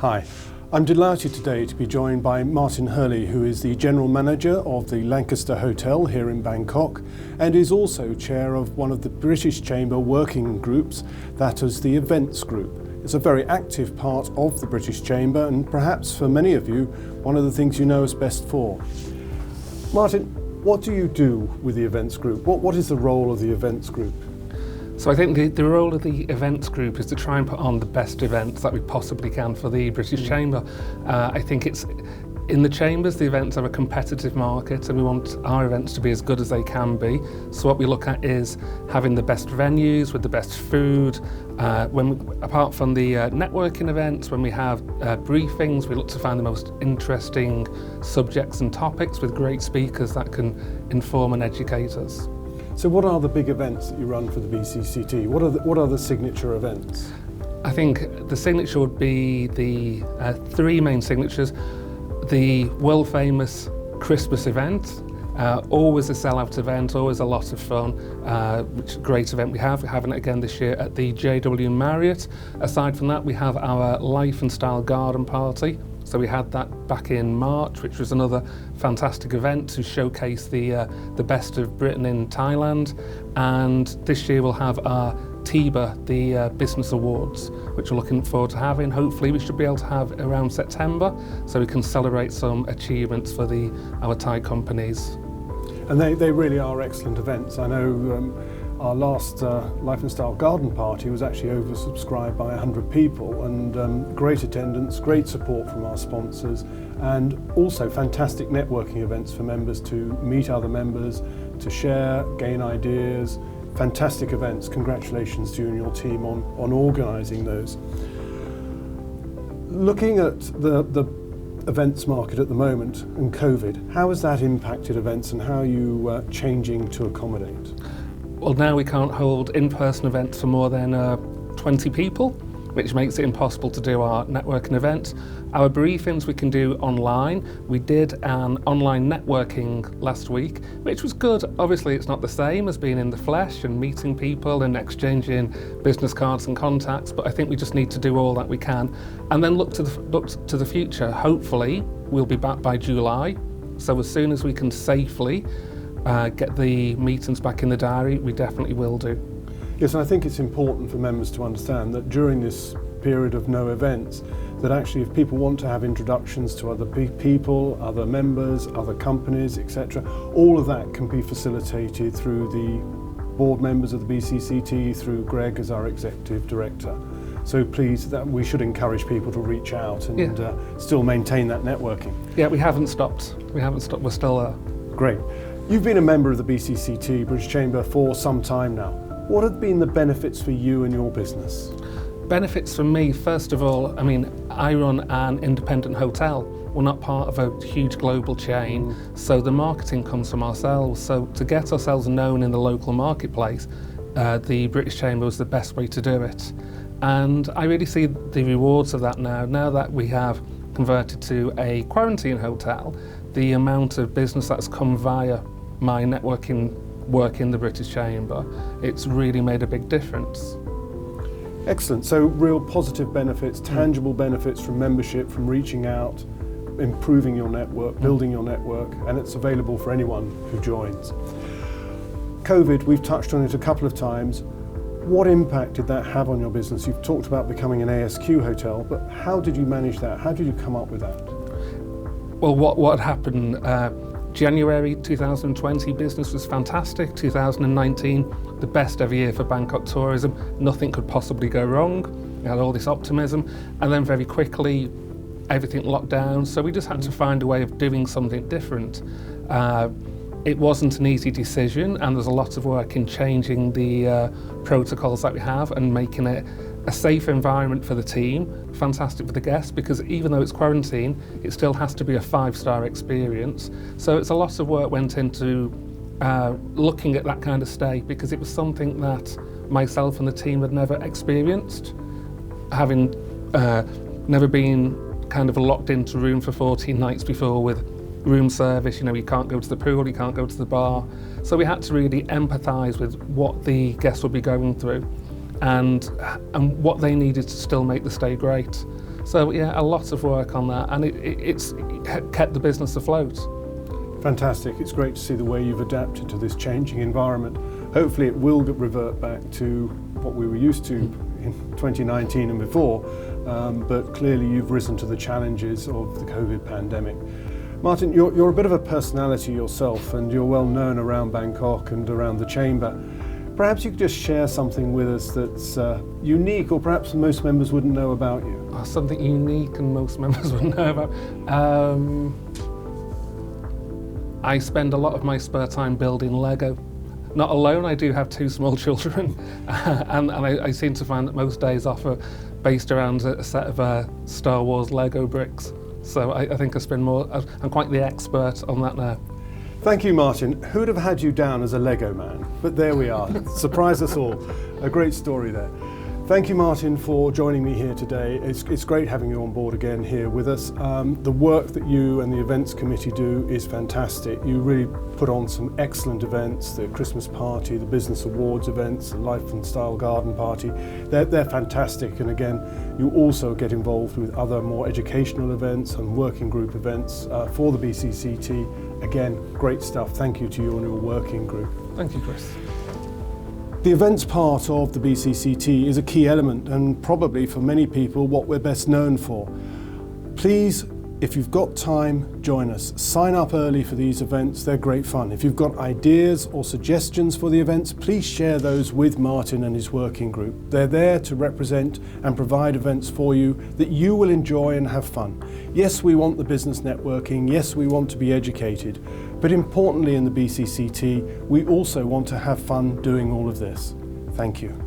Hi, I'm delighted today to be joined by Martin Hurley, who is the General Manager of the Lancaster Hotel here in Bangkok and is also chair of one of the British Chamber working groups, that is the Events Group. It's a very active part of the British Chamber and perhaps for many of you, one of the things you know us best for. Martin, what do you do with the Events Group? What is the role of the Events Group? So I think the role of the Events Group is to try and put on the best events that we possibly can for the British Chamber. I think it's in the chambers, the events are a competitive market and we want our events to be as good as they can be. So what we look at is having the best venues with the best food. Apart from the networking events, when we have briefings, we look to find the most interesting subjects and topics with great speakers that can inform and educate us. So what are the big events that you run for the BCCT? What are the signature events? I think the signature would be the three main signatures. The world famous Christmas event, always a sellout event, always a lot of fun, which is a great event we have. We're having it again this year at the JW Marriott. Aside from that, we have our Life and Style Garden Party. So we had that back in March, which was another fantastic event to showcase the best of Britain in Thailand. And this year we'll have our TIBA, the Business Awards, which we're looking forward to having. Hopefully we should be able to have around September, so we can celebrate some achievements for our Thai companies. And they really are excellent events. I know our last Life and Style Garden Party was actually oversubscribed by 100 people and great attendance, great support from our sponsors and also fantastic networking events for members to meet other members, to share, gain ideas. Fantastic events. Congratulations to you and your team on organising those. Looking at the events market at the moment and COVID, how has that impacted events and how are you changing to accommodate? Well, now we can't hold in-person events for more than 20 people, which makes it impossible to do our networking events. Our briefings we can do online. We did an online networking last week, which was good. Obviously, it's not the same as being in the flesh and meeting people and exchanging business cards and contacts, but I think we just need to do all that we can and then look to the future. Hopefully, we'll be back by July. So as soon as we can safely get the meetings back in the diary, we definitely will do. Yes, and I think it's important for members to understand that during this period of no events, that actually if people want to have introductions to other people, other members, other companies, etc., all of that can be facilitated through the board members of the BCCT, through Greg as our Executive Director. So please, that we should encourage people to reach out and still maintain that networking. Yeah, we haven't stopped. We're still there. Great. You've been a member of the BCCT, British Chamber, for some time now. What have been the benefits for you and your business? Benefits for me, first of all, I run an independent hotel. We're not part of a huge global chain, so the marketing comes from ourselves. So to get ourselves known in the local marketplace, the British Chamber was the best way to do it. And I really see the rewards of that now that we have converted to a quarantine hotel, the amount of business that's come via my networking work in the British Chamber, it's really made a big difference. Excellent. So real positive benefits, tangible benefits from membership, from reaching out, improving your network, building your network, and it's available for anyone who joins. COVID, we've touched on it a couple of times. What impact did that have on your business? You've talked about becoming an ASQ hotel, but how did you manage that? How did you come up with that? Well, what happened, January 2020 business was fantastic. 2019, the best ever year for Bangkok tourism. Nothing could possibly go wrong. We had all this optimism, and then very quickly everything locked down. So we just had to find a way of doing something different. It wasn't an easy decision, and there's a lot of work in changing the protocols that we have and making it a safe environment for the team, fantastic for the guests, because even though it's quarantine, it still has to be a 5-star experience. So it's a lot of work went into looking at that kind of stay, because it was something that myself and the team had never experienced, having never been kind of locked into a room for 14 nights before with room service. You can't go to the pool, you can't go to the bar. So we had to really empathise with what the guests would be going through and what they needed to still make the stay great. So yeah, a lot of work on that, and it's kept the business afloat. Fantastic. It's great to see the way you've adapted to this changing environment. Hopefully it will revert back to what we were used to in 2019 and before, but clearly you've risen to the challenges of the COVID pandemic. Martin, you're a bit of a personality yourself, and you're well known around Bangkok and around the Chamber. Perhaps you could just share something with us that's unique, or perhaps most members wouldn't know about you. Something unique and most members wouldn't know about. I spend a lot of my spare time building Lego. Not alone, I do have 2 small children, and I seem to find that most days off are based around a set of Star Wars Lego bricks. So I think I'm quite the expert on that now. Thank you, Martin. Who'd have had you down as a Lego man? But there we are. Surprised us all. A great story there. Thank you, Martin, for joining me here today. It's great having you on board again here with us. The work that you and the events committee do is fantastic. You really put on some excellent events, the Christmas party, the business awards events, the Life and Style garden party. They're fantastic. And again, you also get involved with other more educational events and working group events for the BCCT. Again, great stuff. Thank you to you and your working group. Thank you, Chris. The events part of the BCCT is a key element, and probably for many people what we're best known for. Please, if you've got time, join us. Sign up early for these events, they're great fun. If you've got ideas or suggestions for the events, please share those with Martin and his working group. They're there to represent and provide events for you that you will enjoy and have fun. Yes, we want the business networking, yes, we want to be educated, but importantly in the BCCT, we also want to have fun doing all of this. Thank you.